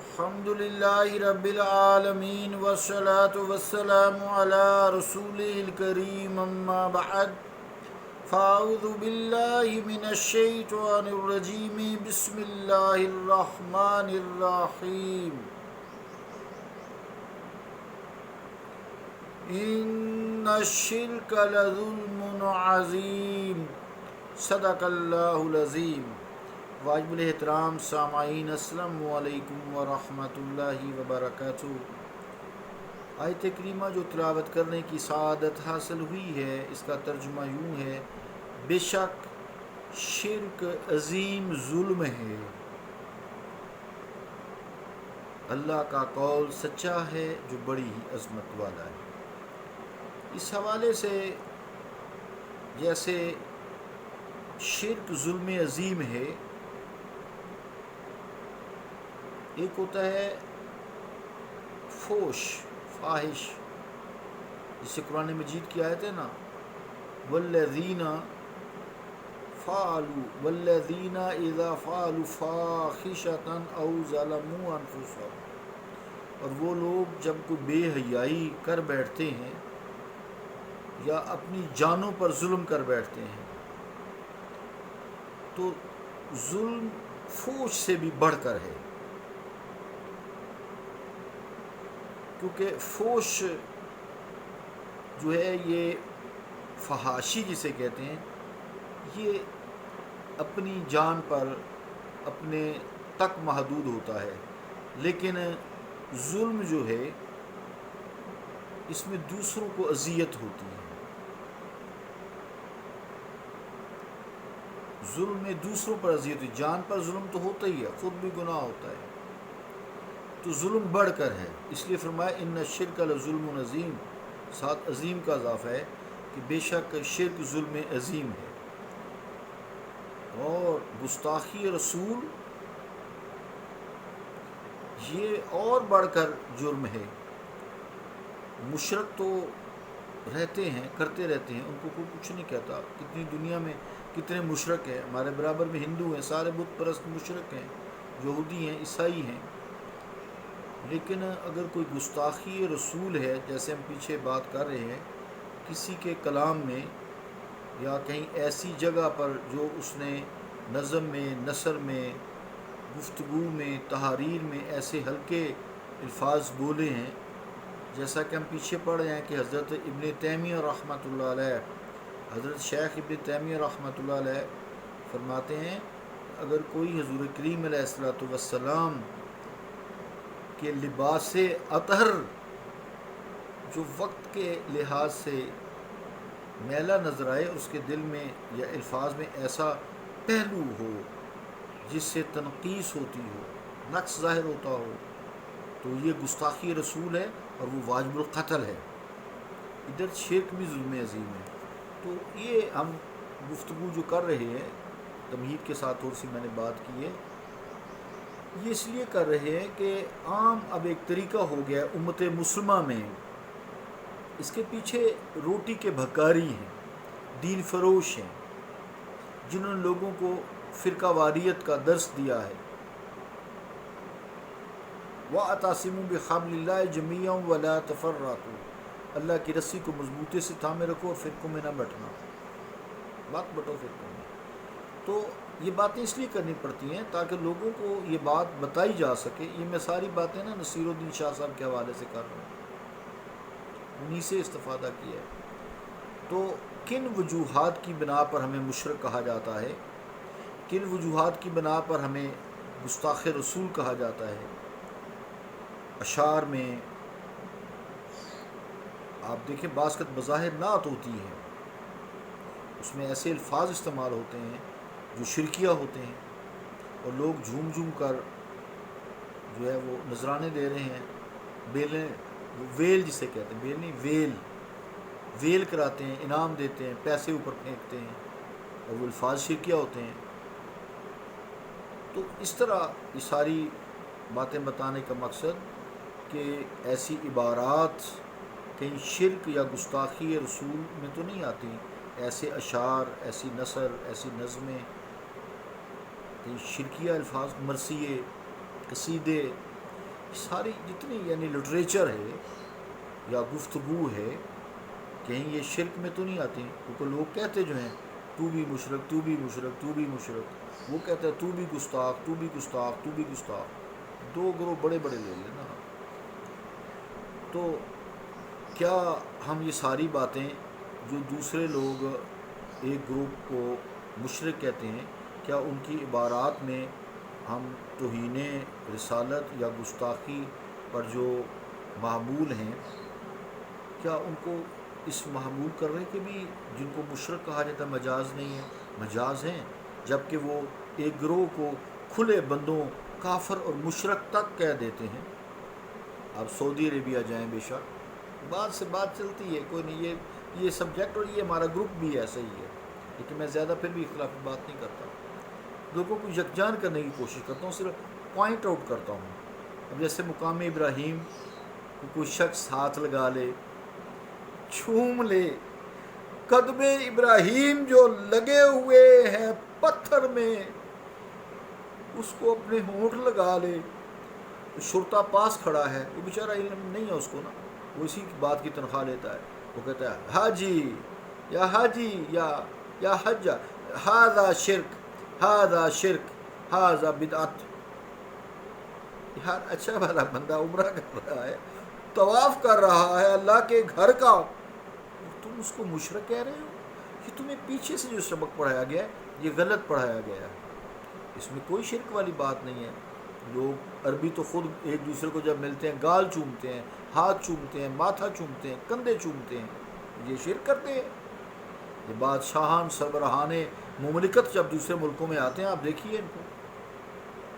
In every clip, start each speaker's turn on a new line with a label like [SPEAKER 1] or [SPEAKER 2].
[SPEAKER 1] الحمد لله رب العالمين والصلاة والسلام على رسوله الكريم أما بعد فأعوذ بالله من الشيطان الرجيم بسم الله الرحمن الرحيم إن الشرك لظلم عظيم صدق الله العظيم. واجب الاحترام سامعین السلام علیکم ورحمۃ اللہ وبرکاتہ. آیت کریمہ جو تلاوت کرنے کی سعادت حاصل ہوئی ہے اس کا ترجمہ یوں ہے: بے شک شرک عظیم ظلم ہے. اللہ کا قول سچا ہے جو بڑی ہی عظمت والا ہے. اس حوالے سے جیسے شرک ظلم عظیم ہے، ایک ہوتا ہے فاحش، جسے قرآن مجید کی آیت ہے نا، والذین اذا فعلوا فاحشۃ او ظلموا انفسهم، اور وہ لوگ جب کوئی بے حیائی کر بیٹھتے ہیں یا اپنی جانوں پر ظلم کر بیٹھتے ہیں، تو ظلم فحش سے بھی بڑھ کر ہے، کیونکہ فحش جو ہے یہ فحاشی جسے کہتے ہیں، یہ اپنی جان پر اپنے تک محدود ہوتا ہے، لیکن ظلم جو ہے اس میں دوسروں کو اذیت ہوتی ہے. ظلم میں دوسروں پر اذیت ہوتی ہے. جان پر ظلم تو ہوتا ہی ہے، خود بھی گناہ ہوتا ہے، تو ظلم بڑھ کر ہے. اس لیے فرمایا ان الشرک لظلم عظیم، ساتھ عظیم کا اضافہ ہے کہ بے شک شرک ظلم عظیم ہے. اور گستاخی رسول یہ اور بڑھ کر جرم ہے. مشرک تو رہتے ہیں، کرتے رہتے ہیں، ان کو کوئی کچھ نہیں کہتا. کتنی دنیا میں کتنے مشرک ہیں، ہمارے برابر میں ہندو ہیں، سارے بت پرست مشرک ہیں، یہودی ہیں، عیسائی ہیں. لیکن اگر کوئی گستاخی رسول ہے، جیسے ہم پیچھے بات کر رہے ہیں، کسی کے کلام میں یا کہیں ایسی جگہ پر جو اس نے نظم میں، نثر میں، گفتگو میں، تحریر میں ایسے ہلکے الفاظ بولے ہیں، جیسا کہ ہم پیچھے پڑھ رہے ہیں کہ حضرت ابن تیمیہ رحمۃ اللہ علیہ، حضرت شیخ ابن تیمیہ رحمۃ اللہ علیہ فرماتے ہیں اگر کوئی حضور کریم علیہ الصلوۃ والسلام کے لباس اطہر جو وقت کے لحاظ سے میلہ نظر آئے، اس کے دل میں یا الفاظ میں ایسا پہلو ہو جس سے تنقیص ہوتی ہو، نقص ظاہر ہوتا ہو، تو یہ گستاخی رسول ہے اور وہ واجب القتل ہے. ادھر شرک بھی ظلم عظیم ہے. تو یہ ہم گفتگو جو کر رہے ہیں، تمہید کے ساتھ تھوڑی سی میں نے بات کی ہے، یہ اس لیے کر رہے ہیں کہ عام اب ایک طریقہ ہو گیا امت مسلمہ میں، اس کے پیچھے روٹی کے بھکاری ہیں، دین فروش ہیں، جنہوں نے لوگوں کو فرقہ واریت کا درس دیا ہے. وَاعْتَصِمُوا بِحَبْلِ اللَّهِ جَمِيعًا وَلَا تَفَرَّقُوا، اللہ کی رسی کو مضبوطی سے تھامے رکھو اور فرقوں میں نہ بٹنا، مت بٹو فرقوں میں. تو یہ باتیں اس لیے کرنی پڑتی ہیں تاکہ لوگوں کو یہ بات بتائی جا سکے. یہ میں ساری باتیں نا نصیر الدین شاہ صاحب کے حوالے سے کر رہا ہوں، انہی سے استفادہ کیا ہے. تو کن وجوہات کی بنا پر ہمیں مشرک کہا جاتا ہے، کن وجوہات کی بنا پر ہمیں گستاخ رسول کہا جاتا ہے؟ اشعار میں آپ دیکھیں باسکت بظاہر نعت ہوتی ہے، اس میں ایسے الفاظ استعمال ہوتے ہیں جو شرکیہ ہوتے ہیں، اور لوگ جھوم جھوم کر جو ہے وہ نذرانے دے رہے ہیں. بیلیں، ویل جسے کہتے ہیں، بیل نہیں، ویل کراتے ہیں، انعام دیتے ہیں، پیسے اوپر پھینکتے ہیں، اور وہ الفاظ شرکیہ ہوتے ہیں. تو اس طرح یہ ساری باتیں بتانے کا مقصد کہ ایسی عبارات کہیں شرک یا گستاخی رسول میں تو نہیں آتی. ایسے اشعار، ایسی نثر، ایسی نظمیں، کہیں شرکیہ الفاظ، مرثیے، قصیدے ساری جتنی یعنی لٹریچر ہے یا گفتگو ہے، کہیں یہ شرک میں تو نہیں آتی، کیونکہ لوگ کہتے جو ہیں تو بھی مشرک، تو بھی مشرک، تو بھی مشرک، وہ کہتا ہے تو بھی گستاخ، تو بھی گستاخ، تو بھی گستاخ، دو گروہ بڑے بڑے لے لینا۔ تو کیا ہم یہ ساری باتیں جو دوسرے لوگ ایک گروپ کو مشرک کہتے ہیں، کیا ان کی عبارات میں ہم توہین رسالت یا گستاخی پر جو معمول ہیں، کیا ان کو اس معمول کرنے کے بھی جن کو مشرک کہا جاتا ہے مجاز نہیں ہے؟ مجاز ہیں، جبکہ وہ ایک گروہ کو کھلے بندوں کافر اور مشرک تک کہہ دیتے ہیں۔ آپ سعودی عربیہ جائیں، بے شک بات سے بات چلتی ہے، کوئی نہیں، یہ سبجیکٹ اور یہ ہمارا گروپ بھی ایسا ہی ہے، لیکن میں زیادہ پھر بھی اختلافی بات نہیں کرتا، لوگوں کو یکجان کرنے کی کوشش کرتا ہوں، صرف پوائنٹ آؤٹ کرتا ہوں۔ اب جیسے مقام ابراہیم کو کوئی شخص ہاتھ لگا لے، چھوم لے، قدم ابراہیم جو لگے ہوئے ہیں پتھر میں، اس کو اپنے ہونٹ لگا لے، تو شرطا پاس کھڑا ہے، وہ بیچارہ علم نہیں ہے اس کو نا، وہ اسی بات کی تنخواہ لیتا ہے، وہ کہتا ہے حاجی یا حجہ، ہاذا شرک، ہاذا شرک، ہاذا بدعت۔ یار اچھا والا بندہ عمرہ کر رہا ہے، طواف کر رہا ہے اللہ کے گھر کا، تم اس کو مشرک کہہ رہے ہو؟ یہ تمہیں پیچھے سے جو سبق پڑھایا گیا ہے یہ غلط پڑھایا گیا ہے، اس میں کوئی شرک والی بات نہیں ہے۔ لوگ عربی تو خود ایک دوسرے کو جب ملتے ہیں گال چومتے ہیں، ہاتھ چومتے ہیں، ماتھا چومتے ہیں، کندھے چومتے ہیں، یہ شرک کرتے ہیں۔ یہ بادشاہان سربراہان مملکت جب دوسرے ملکوں میں آتے ہیں، آپ دیکھیے ان کو،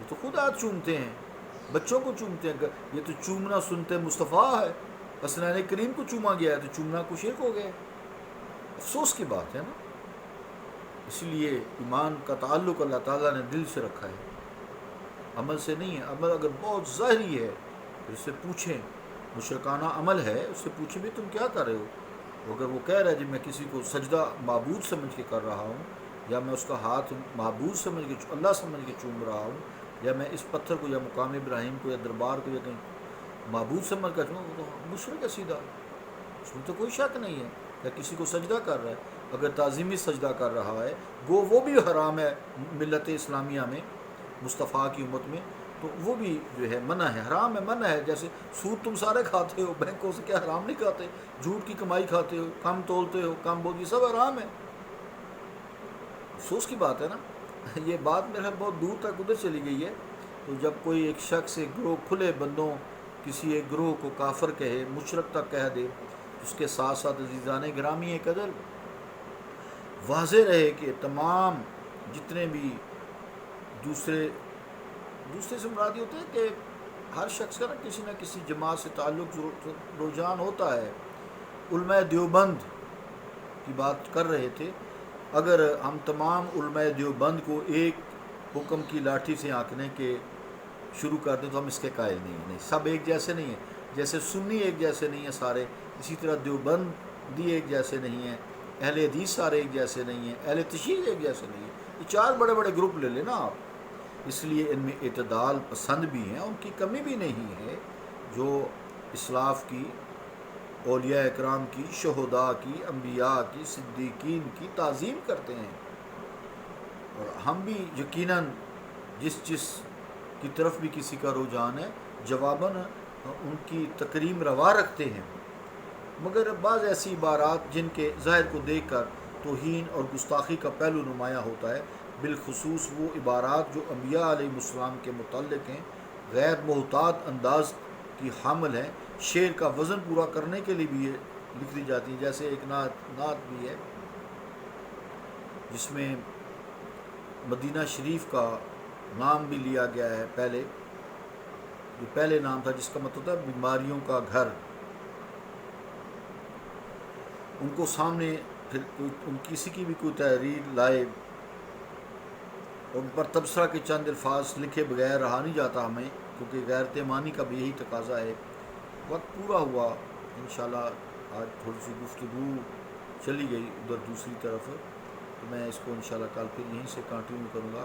[SPEAKER 1] یہ تو خود ہاتھ چومتے ہیں، بچوں کو چومتے ہیں، یہ تو چومنا سنت مصطفیٰ ہے، حسنین کریم کو چوما گیا ہے تو چومنا کو شرک ہو گیا ہے۔ افسوس کی بات ہے نا، اس لیے ایمان کا تعلق اللہ تعالیٰ نے دل سے رکھا ہے، عمل سے نہیں ہے۔ عمل اگر بہت ظاہری ہے تو اس سے پوچھیں، مشرکانہ عمل ہے اس سے پوچھیں بھی تم کیا کر رہے ہو؟ اگر وہ کہہ رہا ہے جب میں کسی کو سجدہ معبود سمجھ کے کر رہا ہوں، یا میں اس کا ہاتھ معبود سمجھ کے اللہ سمجھ کے چوم رہا ہوں، یا میں اس پتھر کو یا مقام ابراہیم کو یا دربار کو یا کہیں معبود سمجھ کر چوم، وہ تو مشرک ہے سیدھا، اس میں تو کوئی شک نہیں ہے۔ یا کسی کو سجدہ کر رہا ہے، اگر تعظیمی سجدہ کر رہا ہے گو وہ بھی حرام ہے ملت اسلامیہ میں، مصطفیٰ کی امت میں، تو وہ بھی جو ہے منع ہے، حرام ہے، منع ہے۔ جیسے سود تم سارے کھاتے ہو، بینکوں سے کیا حرام نہیں کھاتے؟ جھوٹ کی کمائی کھاتے ہو، کم تولتے ہو، کم بولتے، سب حرام ہے۔ افسوس کی بات ہے نا، یہ بات میرا بہت دور تک ادھر چلی گئی ہے۔ تو جب کوئی ایک شخص ایک گروہ کھلے بندوں کسی ایک گروہ کو کافر کہے، مشرک تک کہہ دے، اس کے ساتھ ساتھ عزیزان گرامی قدر واضح رہے کہ تمام جتنے بھی دوسرے سے مراد ہوتے ہیں کہ ہر شخص کا نہ کسی جماعت سے تعلق رجحان ہوتا ہے۔ علماء دیوبند کی بات کر رہے تھے، اگر ہم تمام علماء دیوبند کو ایک حکم کی لاٹھی سے آنکنے کے شروع کر دیں تو ہم اس کے قائل نہیں، سب ایک جیسے نہیں ہیں، جیسے سنی ایک جیسے نہیں ہیں سارے، اسی طرح دیوبندی ایک جیسے نہیں ہیں، اہل حدیث سارے ایک جیسے نہیں ہیں، اہل تشیع ایک جیسے نہیں ہیں، یہ چار بڑے بڑے گروپ لے لینا آپ۔ اس لیے ان میں اعتدال پسند بھی ہیں، ان کی کمی بھی نہیں ہے، جو اسلاف کی، اولیاء اکرام کی، شہداء کی، انبیاء کی، صدیقین کی تعظیم کرتے ہیں، اور ہم بھی یقیناً جس کی طرف بھی کسی کا رجحان ہے جواباً ان کی تکریم روا رکھتے ہیں، مگر بعض ایسی عبارات جن کے ظاہر کو دیکھ کر توہین اور گستاخی کا پہلو نمایاں ہوتا ہے، بالخصوص وہ عبارات جو انبیاء علیہ السلام کے متعلق ہیں، غیر محتاط انداز کی حامل ہیں، شعر کا وزن پورا کرنے کے لیے بھی یہ لکھ دی جاتی ہیں۔ جیسے ایک نعت بھی ہے جس میں مدینہ شریف کا نام بھی لیا گیا ہے، جو پہلے نام تھا جس کا مطلب تھا بیماریوں کا گھر۔ ان کو سامنے پھر ان کسی کی بھی کوئی تحریر لائے، ان پر تبصرہ کے چند الفاظ لکھے بغیر رہا نہیں جاتا ہمیں، کیونکہ غیرت ایمانی کا بھی یہی تقاضا ہے۔ وقت پورا ہوا، انشاءاللہ آج تھوڑی سی گفتگو چلی گئی ادھر دوسری طرف، تو میں اس کو انشاءاللہ کل پھر یہیں سے کنٹینیو کروں گا۔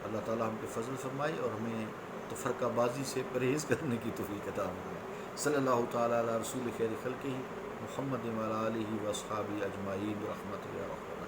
[SPEAKER 1] اللہ تعالیٰ ہم پہ فضل فرمائے اور ہمیں تفرقہ بازی سے پرہیز کرنے کی توفیق عطا فرمائے۔ صلی اللہ تعالیٰ علی رسول خیر خلقہ محمد وعلی آلہ و اصحابہ اجمعین برحمتہ یا رب۔